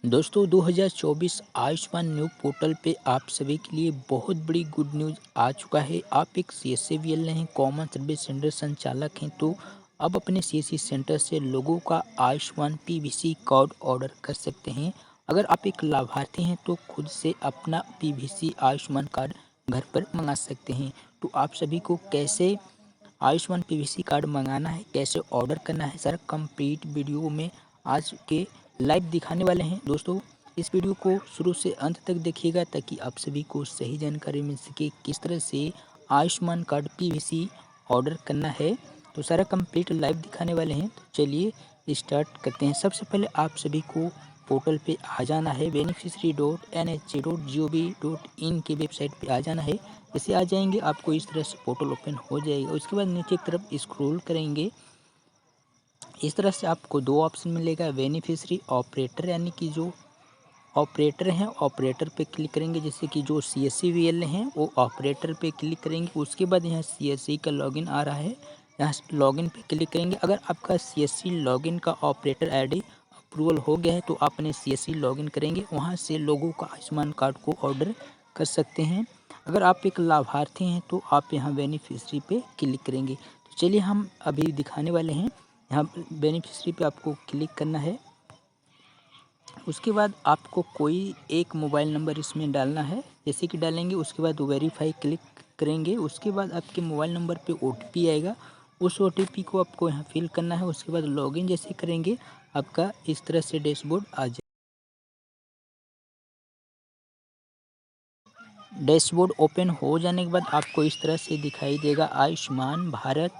दोस्तों 2024 Ayushman new portal पे आप सभी के लिए बहुत बड़ी गुड न्यूज़ आ चुका है। आप एक सीएससीवीएल हैं, कॉमन सर्विस सेंटर संचालक हैं, तो अब अपने सीएससी सेंटर से लोगों का आयुष्मान पीवीसी कार्ड ऑर्डर कर सकते हैं। अगर आप एक लाभार्थी हैं तो खुद से अपना पीवीसी आयुष्मान कार्ड घर पर मंगा सकते हैं। तो आप सभी को कैसे आयुष्मान पीवीसी कार्ड मंगाना है, कैसे ऑर्डर करना है, सारा कंप्लीट वीडियो में आज के लाइव दिखाने वाले हैं। दोस्तों इस वीडियो को शुरू से अंत तक देखिएगा ताकि आप सभी को सही जानकारी मिल सके किस तरह से आयुष्मान कार्ड पीवीसी ऑर्डर करना है। तो सारा कंप्लीट लाइव दिखाने वाले हैं, तो चलिए स्टार्ट करते हैं। सबसे पहले आप सभी को पोर्टल पे आ जाना है, beneficiary.nhc.gov.in की वेबसाइट पे आ जाना है। जैसे आ जाएंगे आपको इस तरह से पोर्टल ओपन हो जाएगा। उसके बाद नीचे की तरफ स्क्रॉल करेंगे, इस तरह से आपको दो ऑप्शन मिलेगा, बेनिफिशियरी ऑपरेटर यानी कि जो ऑपरेटर हैं ऑपरेटर पे क्लिक करेंगे। जैसे कि जो सीएससीवीएल हैं वो ऑपरेटर पे क्लिक करेंगे। उसके बाद यहाँ सीएससी का लॉगिन आ रहा है, यहाँ लॉगिन पे क्लिक करेंगे। अगर आपका सीएससी लॉगिन का ऑपरेटर आईडी अप्रूवल हो गया है तो आप अपने सीएससी लॉगिन करेंगे, वहाँ से लोगों का आयुष्मान कार्ड को ऑर्डर कर सकते हैं। अगर आप एक लाभार्थी हैं तो आप यहाँ बेनिफिशियरी पे क्लिक करेंगे। तो चलिए हम अभी दिखाने वाले हैं। यहाँ बेनिफिशियरी पे आपको क्लिक करना है। उसके बाद आपको कोई एक मोबाइल नंबर इसमें डालना है। जैसे कि डालेंगे उसके बाद वेरीफाई क्लिक करेंगे। उसके बाद आपके मोबाइल नंबर पे ओटीपी आएगा, उस ओटीपी को आपको यहाँ फिल करना है। उसके बाद लॉगिन जैसे करेंगे आपका इस तरह से डैशबोर्ड आ जाए। डैशबोर्ड ओपन हो जाने के बाद आपको इस तरह से दिखाई देगा, आयुष्मान भारत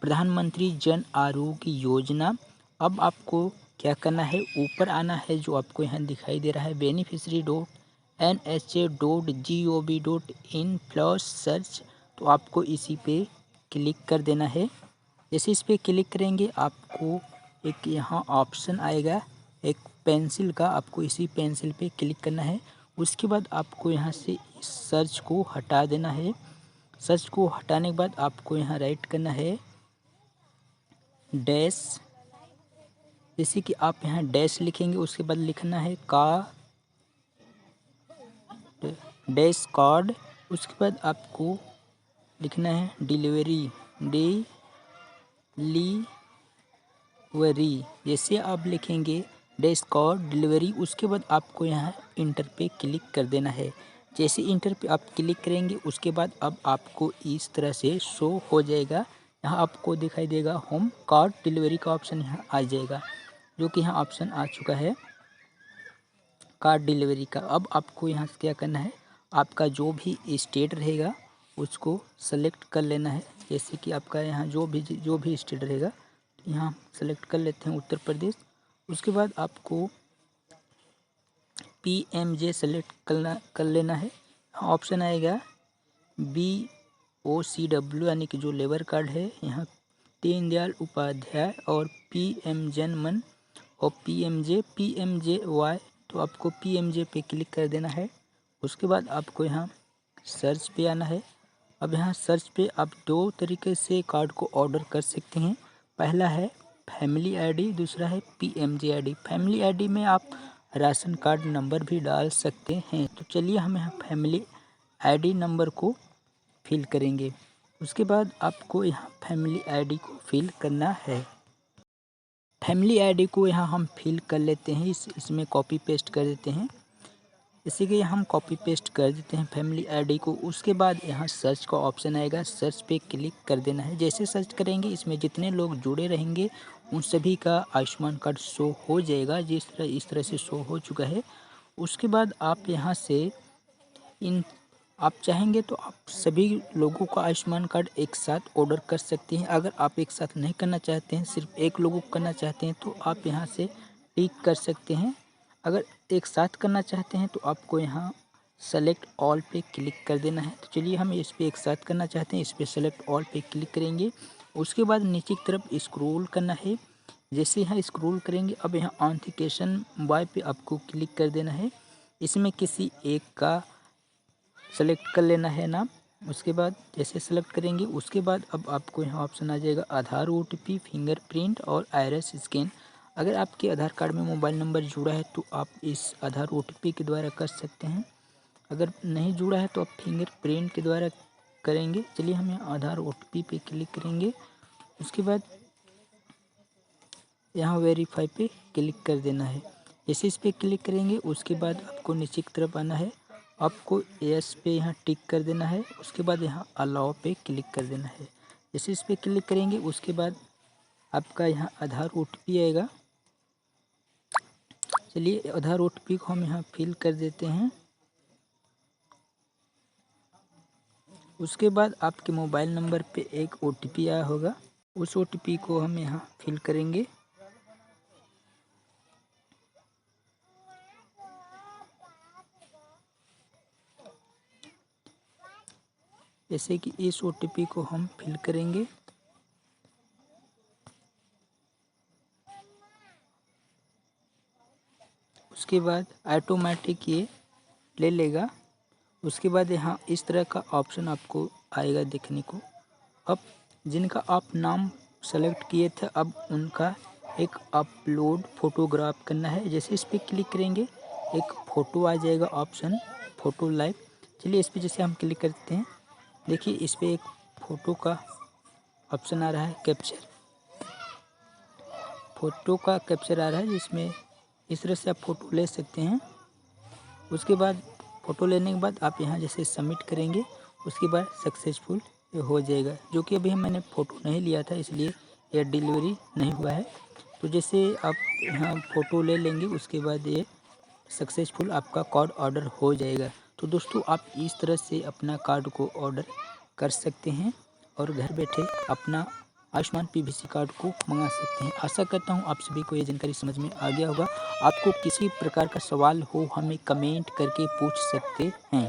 प्रधानमंत्री जन आरोग्य योजना। अब आपको क्या करना है, ऊपर आना है, जो आपको यहाँ दिखाई दे रहा है beneficiary.nhc.gov.in/सर्च। तो आपको इसी पे क्लिक कर देना है। जैसे इस पे क्लिक करेंगे आपको एक यहाँ ऑप्शन आएगा एक पेंसिल का, आपको इसी पेंसिल पे क्लिक करना है। उसके बाद आपको यहाँ से इस सर्च को हटा देना है। सर्च को हटाने के बाद आपको यहाँ राइट करना है डैश। जैसे कि आप यहाँ डैश लिखेंगे उसके बाद लिखना है का डैश कार्ड। उसके बाद आपको लिखना है डिलीवरी जैसे आप लिखेंगे डैश कार्ड डिलीवरी, उसके बाद आपको यहाँ इंटर पे क्लिक कर देना है। जैसे इंटर पे आप क्लिक करेंगे उसके बाद अब आपको इस तरह से शो हो जाएगा। यहाँ आपको दिखाई देगा होम कार्ड डिलीवरी का ऑप्शन यहाँ आ जाएगा, जो कि यहाँ ऑप्शन आ चुका है कार्ड डिलीवरी का। अब आपको यहाँ से क्या करना है, आपका जो भी स्टेट रहेगा उसको सेलेक्ट कर लेना है। जैसे कि आपका यहाँ जो भी स्टेट रहेगा यहाँ सेलेक्ट कर लेते हैं उत्तर प्रदेश। उसके बाद आपको पीएमजे सेलेक्ट कर लेना है। ऑप्शन आएगा BOCW यानी कि जो लेबर कार्ड है, यहाँ दीनदयाल उपाध्याय और पीएम जन मन और PMJY। तो आपको PMJ पे क्लिक कर देना है। उसके बाद आपको यहाँ सर्च पे आना है। अब यहाँ सर्च पे आप दो तरीके से कार्ड को ऑर्डर कर सकते हैं। पहला है फैमिली आईडी, दूसरा है PMJ आईडी। फैमिली आईडी में आप राशन कार्ड नंबर भी डाल सकते हैं। तो चलिए हम यहाँ फैमिली आईडी नंबर को फिल करेंगे। उसके बाद आपको यहाँ फैमिली आईडी को फिल करना है। फैमिली आईडी को यहाँ हम फिल कर लेते हैं, इसमें कॉपी पेस्ट कर देते हैं। इसी के हम कॉपी पेस्ट कर देते हैं फैमिली आईडी को। उसके बाद यहाँ सर्च का ऑप्शन आएगा, सर्च पे क्लिक कर देना है। जैसे सर्च करेंगे इसमें जितने लोग जुड़े रहेंगे उन सभी का आयुष्मान कार्ड शो हो जाएगा, इस तरह से शो हो चुका है। उसके बाद आप यहाँ से आप चाहेंगे तो आप सभी लोगों का आयुष्मान कार्ड एक साथ ऑर्डर कर सकते हैं। अगर आप एक साथ नहीं करना चाहते हैं, सिर्फ एक लोगों को करना चाहते हैं, तो आप यहाँ से टिक कर सकते हैं। अगर एक साथ करना चाहते हैं तो आपको यहाँ सेलेक्ट ऑल पे क्लिक कर देना है। तो चलिए हम इस पर एक साथ करना चाहते हैं, इस पर सेलेक्ट ऑल पे क्लिक करेंगे। उसके बाद नीचे की तरफ स्क्रॉल करना है। जैसे यहाँ स्क्रॉल करेंगे अब यहाँ ऑथेंटिकेशन बाय पे आपको क्लिक कर देना है। इसमें किसी एक का सेलेक्ट कर लेना है नाम। उसके बाद जैसे सेलेक्ट करेंगे उसके बाद अब आपको यहाँ ऑप्शन आ जाएगा आधार OTP, फिंगरप्रिंट और आइरिस स्कैन। अगर आपके आधार कार्ड में मोबाइल नंबर जुड़ा है तो आप इस आधार OTP के द्वारा कर सकते हैं। अगर नहीं जुड़ा है तो आप फिंगरप्रिंट के द्वारा करेंगे। चलिए हम यहाँ आधार OTP पे क्लिक करेंगे। उसके बाद यहाँ वेरीफाई पे क्लिक कर देना है। जैसे इस पर क्लिक करेंगे उसके बाद आपको नीचे की तरफ आना है। आपको यस पे यहाँ टिक कर देना है। उसके बाद यहाँ अलाउ पे क्लिक कर देना है। जैसे इस पर क्लिक करेंगे उसके बाद आपका यहाँ आधार OTP आएगा। चलिए आधार OTP को हम यहाँ फिल कर देते हैं। उसके बाद आपके मोबाइल नंबर पे एक OTP आया होगा, उस OTP को हम यहाँ फिल करेंगे। जैसे कि इस OTP को हम फिल करेंगे। उसके बाद ऑटोमेटिक ये ले लेगा। उसके बाद यहाँ इस तरह का ऑप्शन आपको आएगा देखने को। अब जिनका आप नाम सेलेक्ट किए थे अब उनका एक अपलोड फोटोग्राफ करना है। जैसे इस पर क्लिक करेंगे एक फ़ोटो आ जाएगा ऑप्शन फ़ोटो लाइव। चलिए इस पर जैसे हम क्लिक करते हैं, देखिए इस पर एक फ़ोटो का ऑप्शन आ रहा है, कैप्चर फ़ोटो का कैप्चर आ रहा है, जिसमें इस तरह से आप फ़ोटो ले सकते हैं। उसके बाद फ़ोटो लेने के बाद आप यहाँ जैसे सबमिट करेंगे उसके बाद सक्सेसफुल हो जाएगा। जो कि अभी मैंने फ़ोटो नहीं लिया था इसलिए यह डिलीवरी नहीं हुआ है। तो जैसे आप यहाँ फ़ोटो ले लेंगे उसके बाद ये सक्सेसफुल आपका कार्ड ऑर्डर हो जाएगा। तो दोस्तों आप इस तरह से अपना कार्ड को ऑर्डर कर सकते हैं और घर बैठे अपना आयुष्मान PVC कार्ड को मंगा सकते हैं। आशा करता हूँ आप सभी को ये जानकारी समझ में आ गया होगा। आपको किसी प्रकार का सवाल हो हमें कमेंट करके पूछ सकते हैं।